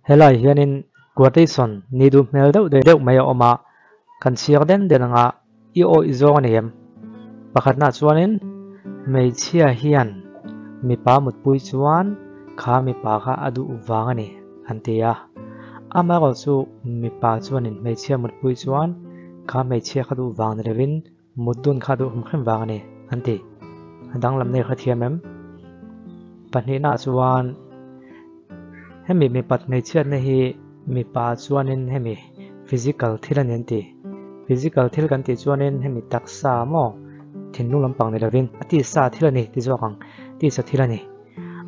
Helai hianin quotation ni du mel deuh mai a awma kan siak den anga I o I zawng ani em pakhatna chuanin hmeichhia hian mipa mutpui chuan kha mipa kha adu wang ani an tia ama ko chu mipa chuanin hmeichhia mutpui chuan kha hmeichhia kha du wang rewin mutdun kha du humkhem wang ani an ti dang lam nei kha thiam em panhina chuan hemi mi pat hmeichhia na hi mipa chuanin hemi physical thil ani an ti physical thil kan ti chuanin hemi taksa mo thinlung lampang ni lovin ati sa thil ani ti zawang ti sa thil ani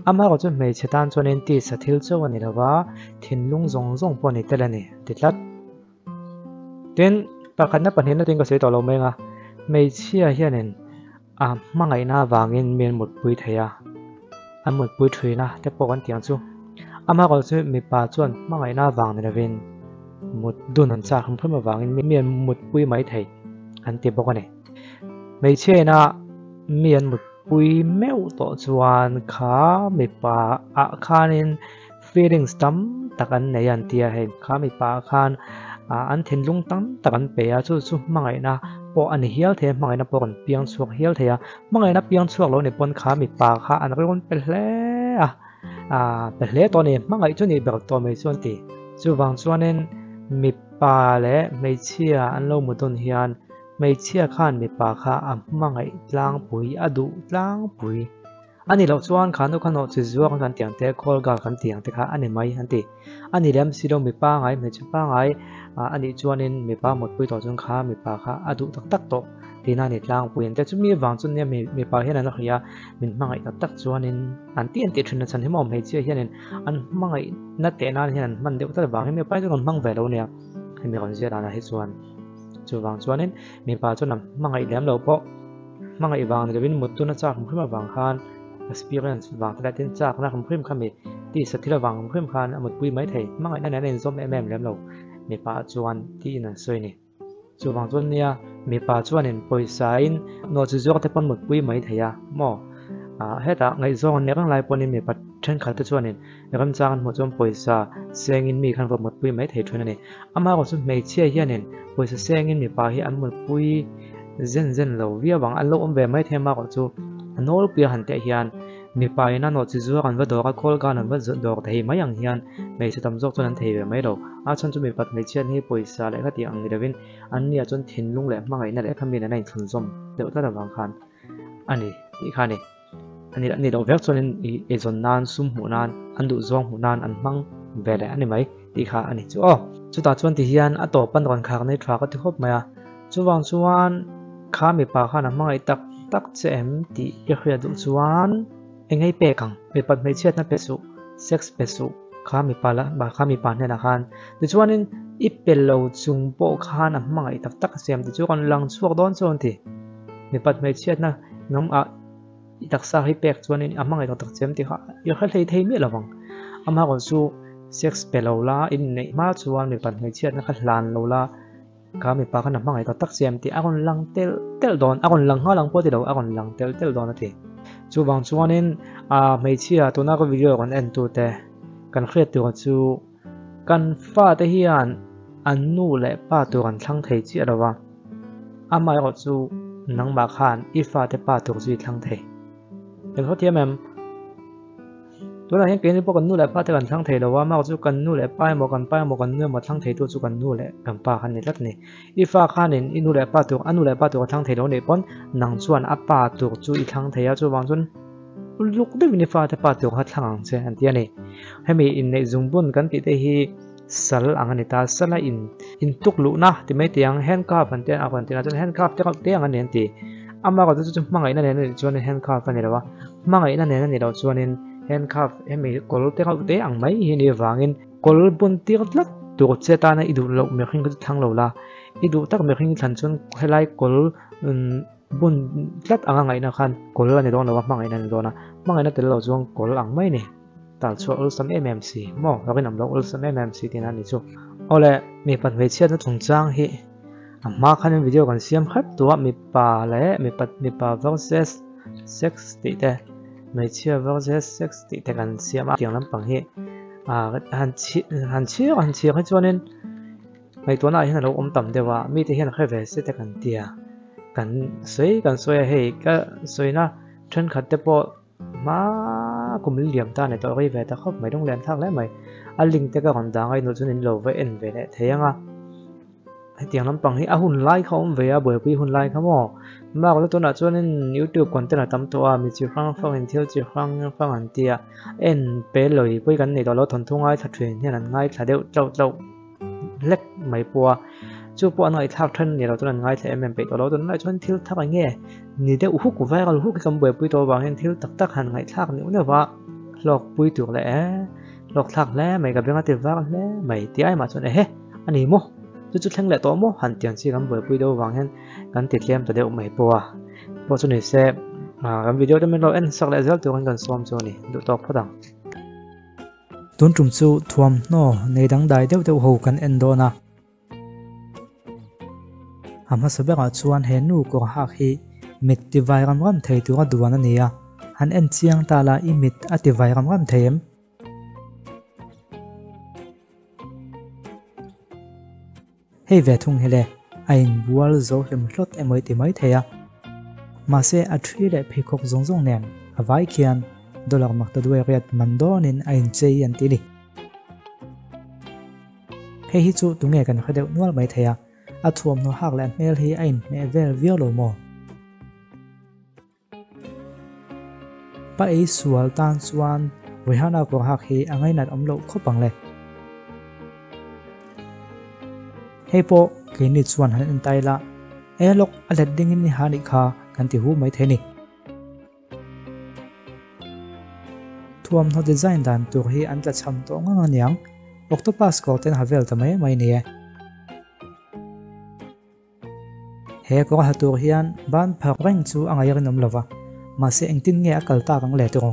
ama ko chu hmeichhe tan chuanin ti sa thil chaw ani lawa thinlung zong pawh ani tel ani titlat tin pakhatna panhina tin ka sei to lo menga hmeichhia hianin a hmangai na wangin mian mutpui theia an mutpui thuina te pawh kan tiang chu ama ko chu mipa chuan hmangai na wang ni lovin mut dun an cha khum khum awangin mian mutpui mai thei an ti bawk ani hmeichhia na mian mutpui meu to chuan kha mipa a khanin feelings tam takan nei an tia he kha mipa khan an thinlung tam takan pe a chu hmangai na pawh ani hial the hmangai na pawh kan piang chuak hial theia hmangai na piang chuak lo ni pon kha mipa kha an ron pe hle pe hle to ni hmangai chu ni ber to mai chuan ti chuwang chuanin mipa le hmeichhia an lo mudun hian hmeichhia khan mipa kha a hmangai tlang pui adu tlang pui ani lo chuan khanu khano chi zuak kan tiang te khol ga kan tiang te kha ani mai han ti ani lem silo mipa ngai hmeichhe pa ngai ani chuanin mipa mutpui to chung kha mipa kha adu tak tak to tina ni tlang pui te chu mi wang chun ne mipa hian an khia min hmangai tak tak chuanin an ti thina chan himom hmeichhia hianin an hmangai na te na hian man deuh ta wang mi pa chu kan hmang ve lo nia hemi kon zia dana hi chuan chuwang chuanin mipa chu nam hmangai lem lo pawh hmangai wang ni lewin muttu na cha khum wang khan experience wang tla tin chak na khum khami ti sathila wang khum khan amutpui mai thei hmangai na nen zom lem lo mipa chuan ti na soi ni chuwang chuan nia mipa chuanin poisa in no chu zuak te pon mutpui mai theia mo heta ngai zong ne rang lai ponin mipa then khal te chuanin ram chang mo chom poisa sengin mi khan vo mutpui mai thei thuna ni ama ko chu hmeichhia hianin poisa sengin mipa hi an mutpui zen lo via wang an lo om ve mai thema ko chu anol pia han te hian mipa ina no chu zuak an va dor ka khol kan an va dor thei mai ang hian mei chu tam zok chon an thei ve mai lo a chon chu mi pat hmeichhia ni poisa le ka ti ang ni rawin an nia chon thinlung le hmangai na le khami na nai thun zom deuh ta wang khan ani ti khani ani lo vek chuanin e zon nan sum hu nan an du zong hu nan an hmang ve le ani mai ti kha ani chu chu ta chuan ti hian a to pan ron khak nei thwa ka ti khop maya chuwang chuan kha mipa khan hmangai tak chem ti i khria du chuan engai pe kang mi pat hmeichhia na pe su sex pe su kha mipa la ba kha mipa ne na khan ti chuanin I pelo chung po khan hmangai tak sem ti chu kan lang chuak don chon ti mi pat hmeichhia na ngam a taksa hi pek chuanin hmangai tak chem ti kha i kha thei mi lawang ama ko chu sex pelo la in nei ma chuan mi pat hmeichhia na kha hlan lo la kha mipa khan hmangai tak sem ti akon lang tel don akon lang ha lang po ti lo akon lang tel don ati chuwang chuanin hmeichhia tuna ko video kan en tu te kan khret tu chu kan fa te hian an nu le pa tu kan thlang thei chi alawa amai ko chu nangma khan I fa te pa tu chi thlang thei el hotiam em tuna hen ken po kan nu le pa te kan thlang thei lawa ma chu kan nu le pa mo kan nu mo thlang thei tu chu kan nu le kan pa khan ni lat ni I fa khan in inu le pa tu anu le pa tu thlang thei lo ni pon nang chuan a pa tu chu I thlang thei a chu wang chun luk de ni fa te pa tu kha thlang che an ti ani hemi in nei zungbun kan ti te hi sal angani ta sala in tuk lu na ti mai tiang handcuff an te a kan tina chon handcuff te ang an ti ama ko chu hmangai na ne chuan handcuff ani lawa hmangai na ne ni lo chuanin handcuff hemi kol te ang mai hi ni wangin kol bun tir tlat tu che ta na idu lo me khing ko thang lo la idu tak me khing than chun helai kol bun tlat anga ngai na khan kol ani don lawa hmangai na dona hmangai na tel lo chuang kol ang mai ni tal chu ul sam mmc mo rakin am lo ul sam mmc tin ani chu ole mi pat hmeichhia na chung chang hi amma khan video kan siam khat tuwa mi pa le mi pa versus sex ti te hmeichhia versus sex ti te kan siam a tiang lampang hi han chi hay cho nên ngày tuần này hiện là ông tầm đều mi thì hiện khai về sẽ đượcกันเตียกันสวยเฮ้ก็สวยนะฉันขัดแต่พอมากุมเหลี่ยมตาในตัวไอ้เวแต่เขาไม่ต้องเรียนทางแล้วไม่ลิงแต่ก็คนดังไอ้หนูจนเราไว้เอ็นเวเนี่ยเทียงไอ้เตียงน้ำปังนี่หุ่นไล่เขาเวียเบื่อปีหุ่นไล่เขาหม้อมากแล้วตัวนั้นจนYouTube คนแต่ละตำตัวมีจีฟังฟังเที่ยวจีฟังอันเตียเอ็นเปเลยไปกันในตัวเราทนทุ่งไอ้ถัดเทรนเนี่ยนั่นง่ายถ้าเดี๋ยวเจ้าเล็กไม่ปัวจู่ปัวหน่อยทักทันเนี่ยเราตัวนั้นง่ายแต่เอ็มไปตัวเราตัวนั้นชนทิลทักอะไรเงี้ยนี่เดี๋ยวหุกกูไว้ก็หุกกำเบื่อปีตัวบางเห็นทิลตักหันง่ายทักเนี่ยว่าหลอกปุยตัวแหละหลอกทักแล้วไม่กับเรื่องติดว่าแล้วไม่ที่ไอ้มาชนเฮ้อันนี้มั้งจุดแทงแหละตัวมั้งหันเตียงซีกำเบื่อปุยตัวบางเห็นกันติดเลี้ยมตัวเดียวไม่ปัวพอชนนี่เซฟกันวิดีโอจะไม่เราเอ็นสักแล้วเจ้าตัวกันซ้อมชนนี่ดูตอกพอดังตุนจุ่มจู่ทวมโน่ในดังใดเดี๋ยวหูกันเอ็นโดนะหามสเบกชวนเห็นนูก็หักฮีมิดติไวกันวันเทตัวดวนนี่อ่ะหันเอ็นเชียงตาลาอิมิดอติไวกันวันเทมเฮ้เวทุงเฮเลไอ้บัวโซ่ลิมลดเอ็มไอติไม่เทียมาเซอัตรีเล่พิกกซงเนียนอวัยเคียนดอลลาร์มักตะด้วยเรียดมันโดนินไอ้เจียนตีนี่เฮ้ฮิจูตุงเงกันเขาเดวนวลไม่เทียอัฐวมโนหักแลนเมลฮีไอ้เมเวลวิโอโลโมป้าไอสวลตันสวานวิหารก็หักฮีอังไงนัดอมโลคบปังเลยเฮ้โปกินนิดสวนหันอินไตละลกอเลดดิ้งนี่ฮานิคากันที่หูไม่เทนี่ทวมเขาดีไซน์ดันตัวฮีอันจะทำตัวงั้นยังออกตัวพาสก็เต็นหาเวลทำไมไม่เนี่ยเฮก็หาตัวฮีอันบ้านพักแรงจูอังยังนำลวะมาเสียงตินเงี้ยกัลตากังเล่ตัว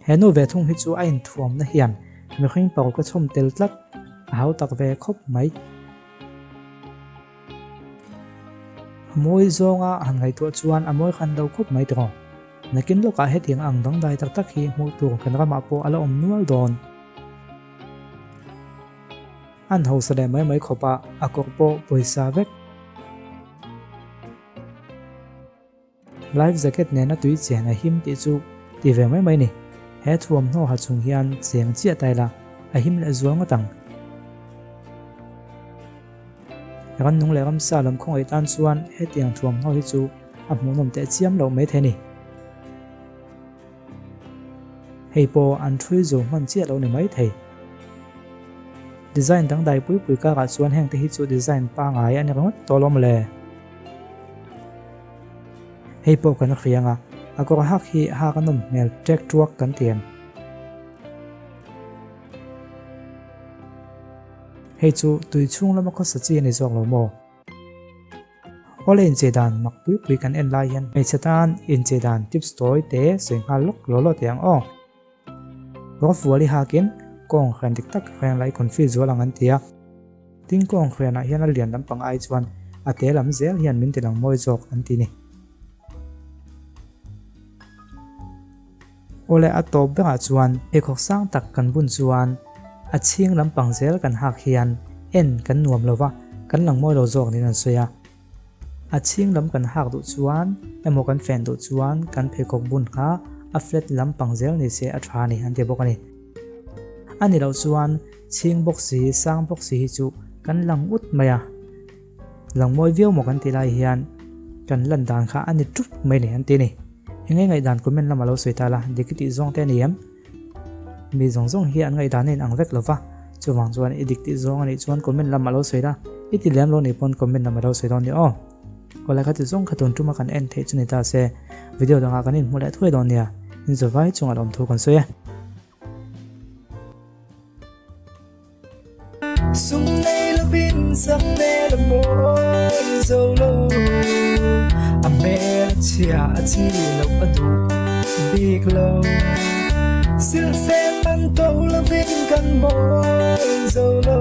เฮนูเวทุงฮิจูไอ้ทวมนะฮีอันมีขิงเป่าก็ชมเตลตักหาตักเวคบไหมมวยโจงอ่ะหันไงตัวชวนอมวยขันดาวคบไหมตัวนักกินลูกอาเฮตียงอังดังได้ตักฮีมูตัวกันก็มาโปอะไรอมนัวดอนอันเขาแสดงไม่ขบอากบโปปุยซาเวกไลฟ์แจ็คเก็ตเนี่ยนะตุยเจียนหิมติจูตีเวไม่นี่เฮทวมโนหัดชงฮิอันเสียงเจียไตละหิมเลจวงตังกันนุ่งเลกำซาลำคงไอตันส่วนเฮตียงทวมโนฮิจูอับมุนมเตเจียมเราไม่เทนี่เฮโปอันทรีจูมันเจียเราเนี่ยไม่เทดีไซน์ตั้งใดปุยก้าส่วนแห่งที่ฮิจูดีไซน์ปางไงอันนี้ก็ตัวล้มเลยเฮโปกันเรียงอากรหักฮีหักนมเมลเจ็กทวกกันเตียนเฮจูตุยชุ่งแล้วมันก็สจีในจอกเราโมโอเลนเจดานมักปุยกันเอ็นไลน์ไม่เชตันอินเจดานทิปสโตยเตะเสียงฮัลล็อกโลโลเตียงอ้อก็ฟัวลิฮากินกองแขนติกตักแขนไลคอนฟิวส์หลังอันเตียทิ้งกองแขนเฮียนเลียนลำปังไอจวนอาเตลำเซลเฮียนมินติลังมวยจอกอันตีนี่โอเลอัตโตเบงจวนเอกสร้างตักกันบุญจวนอาชิงลำปังเซลกันหักเฮียนเอ็นกันนวมเลยวะกันหลังมวยเราจอกนี่นั่นเสียอาชิงลำกันหักดุจวนเอโมกันแฟนดุจวนกันเพกบุญค้าอัฟเฟลลำปังเซลนี่เสียอัตรานี่อันเดียบอกกันนี่อันนี้เราจวนชิงบกสีสร้างบกสีจูกันหลังอุดมาหลังมวยวิวหมกันตีลายเฮียนกันลันดานข้าอันนี้จุดไม่เนี่ยอันตีนี่ยังไงด่านก็มันละมาเราสวยตาละเด็กที่จงเตนี่ยมมีจงเฮียนไงด่านนี่อังเวกเลยวะจวนจวนอีเด็กที่จงอันนี้จวนก็มันละมาเราสวยละอีที่เลี้ยงเราในปนก็มันละมาเราสวยตอนนี้อ๋อก็เลยก็จะจงขัดตุนจุมากันเอ็นเทจุนิตาเซวิดีโอต่างกันนี่มูลถ้วยตอนนี้นี่จะไว้จงอารมณ์ทุกคนสวยSum nay la bin sam me la mo solo a me chia chi lo adu big low sil se man to la bin kan mo solo